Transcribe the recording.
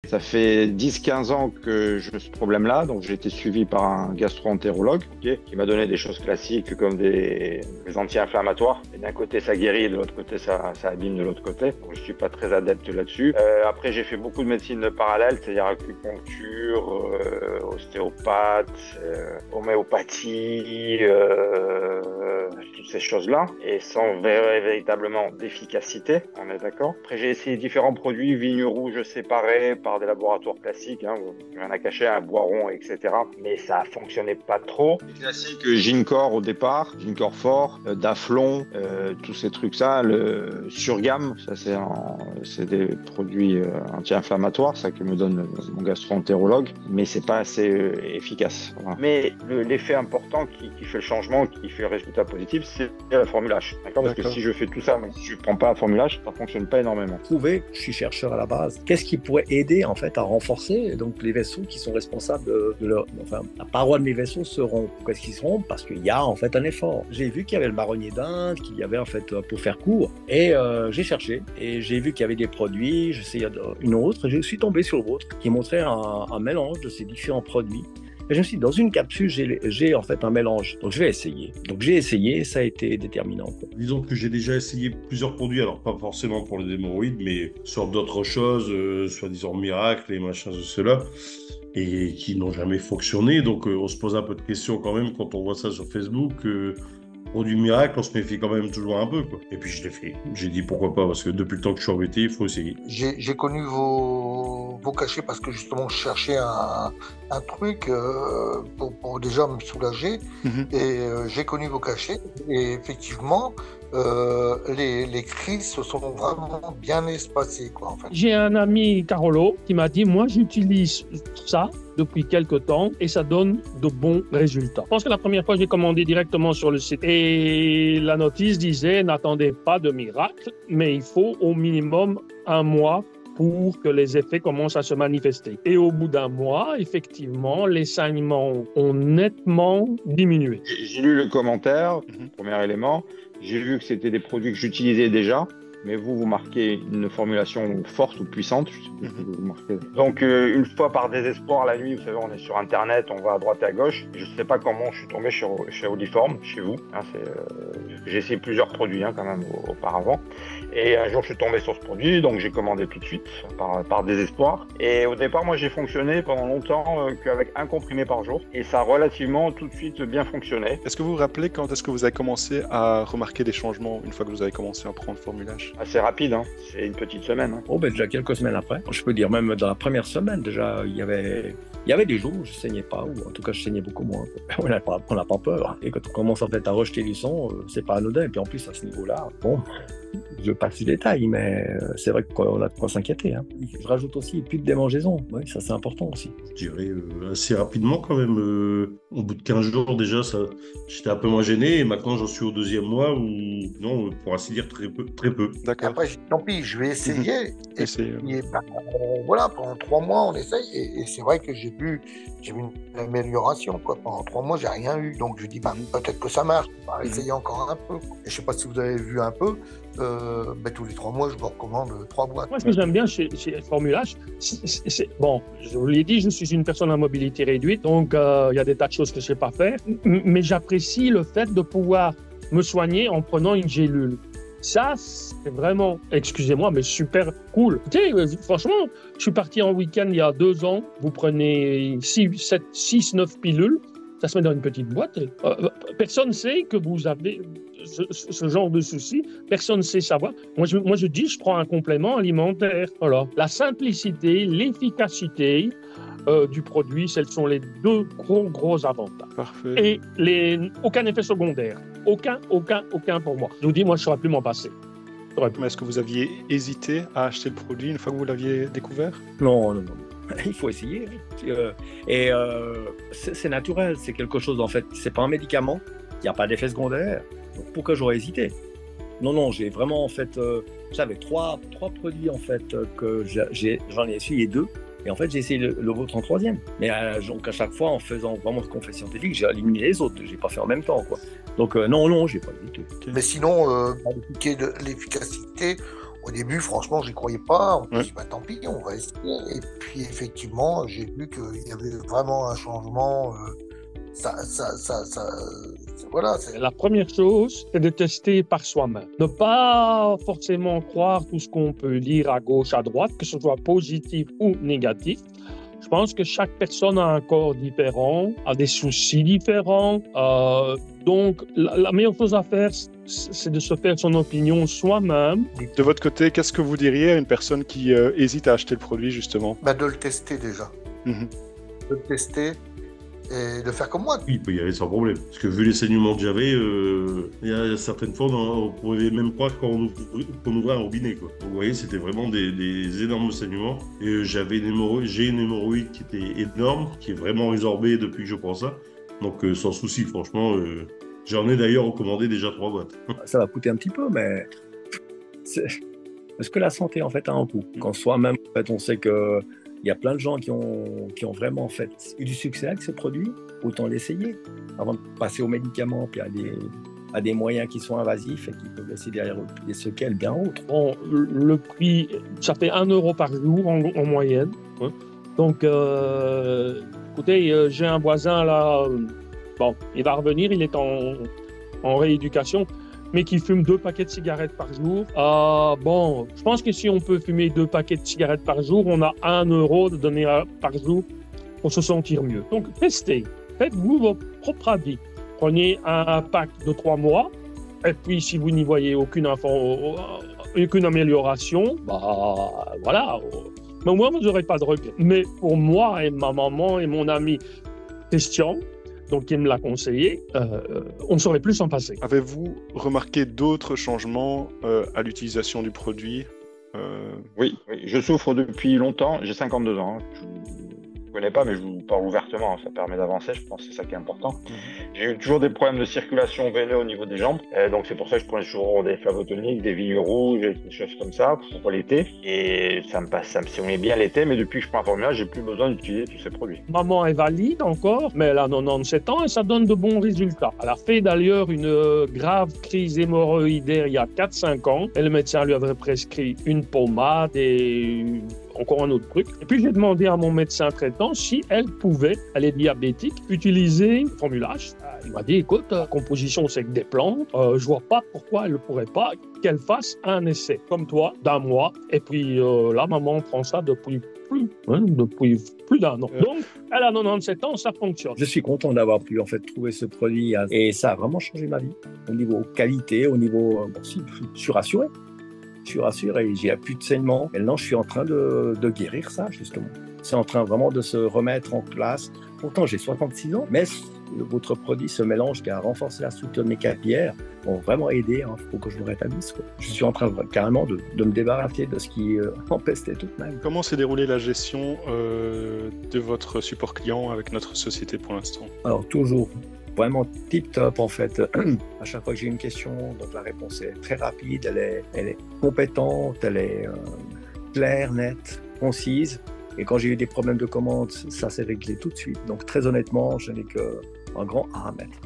Ça fait 10-15 ans que j'ai ce problème-là, donc j'ai été suivi par un gastro-entérologue, qui m'a donné des choses classiques comme des anti-inflammatoires. Et d'un côté ça guérit, et de l'autre côté ça abîme de l'autre côté. Donc je suis pas très adepte là-dessus. Après j'ai fait beaucoup de médecine parallèle, c'est-à-dire acupuncture, ostéopathe, homéopathie, toutes ces choses-là, et sans véritablement d'efficacité, on est d'accord. Après j'ai essayé différents produits, vignes rouges séparées par des laboratoires classiques, rien à cacher, un boiron, etc. Mais ça fonctionnait pas trop. Les classiques Ginkor au départ, Ginkor fort, Daflon, tous ces trucs-là, le Surgam, ça c'est des produits anti-inflammatoires, ça que me donne mon gastro-entérologue, mais c'est pas assez efficace. Voilà. Mais l'effet important qui fait le changement, qui fait le résultat positif, c'est la formule H. D'accord ? Parce que si je fais tout ça, mais si je prends pas la formule H, ça fonctionne pas énormément. Je suis chercheur à la base. Qu'est-ce qui pourrait aider en fait à renforcer donc les vaisseaux qui sont responsables de leur, enfin, la paroi de mes vaisseaux se rompt. Qu'est-ce qu'ils se rompent ? Parce qu'il y a en fait un effort. J'ai vu qu'il y avait le marronnier d'Inde, qu'il y avait en fait pour faire court, et j'ai cherché et j'ai vu qu'il y avait des produits. J'essayais une autre, et je suis tombé sur le vôtre qui montrait un mélange de ces différents produits. Et je me suis dit, dans une capsule, j'ai en fait un mélange. Donc, je vais essayer. Donc, j'ai essayé, ça a été déterminant. Disons que j'ai déjà essayé plusieurs produits, alors pas forcément pour les hémorroïdes, mais sur d'autres choses, soi-disant miracles et machin, cela, et qui n'ont jamais fonctionné. Donc, on se pose un peu de questions quand même quand on voit ça sur Facebook. Produit miracle, on se méfie quand même toujours un peu, quoi. Et puis je l'ai fait. J'ai dit pourquoi pas, parce que depuis le temps que je suis embêté, il faut essayer. J'ai connu vos cachets parce que justement je cherchais un truc pour déjà me soulager. Et j'ai connu vos cachets et effectivement les crises se sont vraiment bien espacées, quoi, en fait. J'ai un ami Carolo qui m'a dit, moi j'utilise ça depuis quelques temps et ça donne de bons résultats. Je pense que la première fois j'ai commandé directement sur le site et la notice disait n'attendez pas de miracle, mais il faut au minimum 1 mois pour que les effets commencent à se manifester. Et au bout d'1 mois, effectivement, les saignements ont nettement diminué. J'ai lu le commentaire, premier élément. J'ai vu que c'était des produits que j'utilisais déjà. Mais vous marquez une formulation forte ou puissante. Je sais plus ce que vous marquez. Donc, une fois par désespoir, la nuit, vous savez, on est sur Internet, on va à droite et à gauche. Je ne sais pas comment je suis tombé chez Audiform, chez vous. J'ai essayé plusieurs produits quand même auparavant. Et un jour, je suis tombé sur ce produit, donc j'ai commandé tout de suite par désespoir. Et au départ, moi, j'ai fonctionné pendant longtemps qu'avec 1 comprimé par jour. Et ça a relativement tout de suite bien fonctionné. Est-ce que vous vous rappelez quand est-ce que vous avez commencé à remarquer des changements une fois que vous avez commencé à prendre formulage ? Assez rapide, c'est une petite semaine. Déjà quelques semaines après. Je peux dire même dans la première semaine déjà, il y avait des jours où je saignais pas, ou en tout cas je saignais beaucoup moins. On n'a pas peur. Et quand on commence en fait à rejeter du sang, c'est pas anodin. Et puis en plus à ce niveau-là, je passe les détails, mais c'est vrai qu'on a de quoi s'inquiéter. Je rajoute aussi plus de démangeaison. Oui, ça c'est important aussi. Je dirais assez rapidement quand même. Au bout de 15 jours déjà, j'étais un peu moins gêné. Et maintenant j'en suis au 2e mois où, non, pour ainsi dire, très peu. D'accord. Après, tant pis, je vais essayer. Et voilà, pendant 3 mois, on essaye. Et c'est vrai que j'ai vu une amélioration, quoi. Pendant 3 mois, j'ai rien eu. Donc je dis, peut-être que ça marche. On va essayer encore un peu. Et je sais pas si vous avez vu un peu. Tous les 3 mois, je me recommande 3 boîtes. Moi, ce que j'aime bien chez Formule H, bon, je vous l'ai dit, je suis une personne à mobilité réduite, donc il y a des tas de choses que je ne sais pas faire, mais j'apprécie le fait de pouvoir me soigner en prenant une gélule. Ça, c'est vraiment, excusez-moi, mais super cool. Tu sais, franchement, je suis parti en week-end il y a 2 ans, vous prenez 6, 9 pilules, ça se met dans une petite boîte. Personne ne sait que vous avez ce genre de soucis. Personne ne sait savoir. Moi, je dis, je prends un complément alimentaire. Voilà. La simplicité, l'efficacité du produit, ce sont les 2 gros avantages. Parfait. Et aucun effet secondaire. Aucun pour moi. Je vous dis, moi, je ne saurais plus m'en passer. Mais est-ce que vous aviez hésité à acheter le produit une fois que vous l'aviez découvert ? Non. Il faut essayer. C'est naturel, c'est quelque chose en fait, c'est pas un médicament, il n'y a pas d'effet secondaire. Donc pourquoi j'aurais hésité ? Non, j'ai vraiment en fait, j'avais 3 produits en fait que j'en ai essayé 2. Et en fait, j'ai essayé le vôtre en 3e. Mais donc à chaque fois, en faisant vraiment ce qu'on fait scientifique, j'ai éliminé les autres. J'ai pas fait en même temps, quoi. Donc non, j'ai pas hésité. Mais sinon, de l'efficacité, Au début, franchement, j'y croyais pas. On me dit, bah, tant pis, on va essayer. Et puis, effectivement, j'ai vu qu'il y avait vraiment un changement. Voilà. La première chose, c'est de tester par soi-même. Ne pas forcément croire tout ce qu'on peut lire à gauche, à droite, que ce soit positif ou négatif. Je pense que chaque personne a un corps différent, a des soucis différents. Donc, la meilleure chose à faire, c'est de se faire son opinion soi-même. De votre côté, qu'est-ce que vous diriez à une personne qui hésite à acheter le produit, justement? De le tester déjà. De le tester et de faire comme moi. Oui, il peut y aller sans problème. Parce que vu les saignements que j'avais, il y a certaines fois, on pouvait même croire qu'on ouvrait un robinet, quoi. Donc, vous voyez, c'était vraiment des énormes saignements. Et j'ai une hémorroïde qui était énorme, qui est vraiment résorbée depuis que je prends ça. Donc, sans souci, franchement, j'en ai d'ailleurs recommandé déjà 3 boîtes. Ça va coûter un petit peu, mais parce que la santé, en fait, a un coût. Quand soi-même, en fait, on sait que il y a plein de gens qui ont vraiment en fait, eu du succès avec ce produit, autant l'essayer avant de passer aux médicaments, puis à des moyens qui sont invasifs et qui peuvent laisser derrière des séquelles bien autres. Bon, le prix, ça fait 1 euro par jour en moyenne. Hein. Donc, écoutez, j'ai un voisin là, bon, il va revenir, il est en rééducation, mais qui fume 2 paquets de cigarettes par jour. Bon, je pense que si on peut fumer 2 paquets de cigarettes par jour, on a 1 euro de donner par jour pour se sentir mieux. Donc, testez. Faites-vous votre propre avis. Prenez un pack de 3 mois, et puis si vous n'y voyez aucune amélioration, voilà. Mais au moins, vous n'aurez pas de regret. Mais pour moi et ma maman et mon ami Christian, donc qui me l'a conseillé, on ne saurait plus s'en passer. Avez-vous remarqué d'autres changements à l'utilisation du produit Oui, je souffre depuis longtemps, j'ai 52 ans. Je ne connais pas, mais je vous parle ouvertement, ça permet d'avancer, je pense que c'est ça qui est important. J'ai eu toujours des problèmes de circulation veineuse au niveau des jambes, donc c'est pour ça que je prends toujours des flavotoniques, des vignes rouges, des choses comme ça pour l'été. Et ça me souvient bien l'été, mais depuis que je prends un formulaire, j'ai plus besoin d'utiliser tous ces produits. Maman est valide encore, mais elle a 97 ans et ça donne de bons résultats. Elle a fait d'ailleurs une grave crise hémorroïdaire il y a 4-5 ans, et le médecin lui avait prescrit une pommade et encore un autre truc. Et puis j'ai demandé à mon médecin traitant si elle pouvait, elle est diabétique, utiliser le formulage. Il m'a dit, écoute, la composition c'est que des plantes, je vois pas pourquoi elle ne pourrait pas qu'elle fasse un essai, comme toi, d'1 mois. Et puis là, maman prend ça depuis plus d'1 an. Donc, elle a 97 ans, ça fonctionne. Je suis content d'avoir pu en fait trouver ce produit et ça a vraiment changé ma vie. Au niveau qualité, au niveau... je suis rassuré. Je suis rassuré, j'ai plus de saignement. Maintenant, je suis en train de guérir ça, justement. C'est en train vraiment de se remettre en place. Pourtant, j'ai 66 ans, mais votre produit, ce mélange qui a renforcé la structure de mes capillaires, ont vraiment aidé pour que je me rétablisse. Je suis en train carrément de me débarrasser de ce qui empestait toute ma vie. Comment s'est déroulée la gestion de votre support client avec notre société pour l'instant? Alors, toujours vraiment tip-top en fait. À chaque fois que j'ai une question, donc la réponse est très rapide, elle est compétente, elle est claire, nette, concise. Et quand j'ai eu des problèmes de commande, ça s'est réglé tout de suite. Donc très honnêtement, je n'ai qu'un grand A à mettre.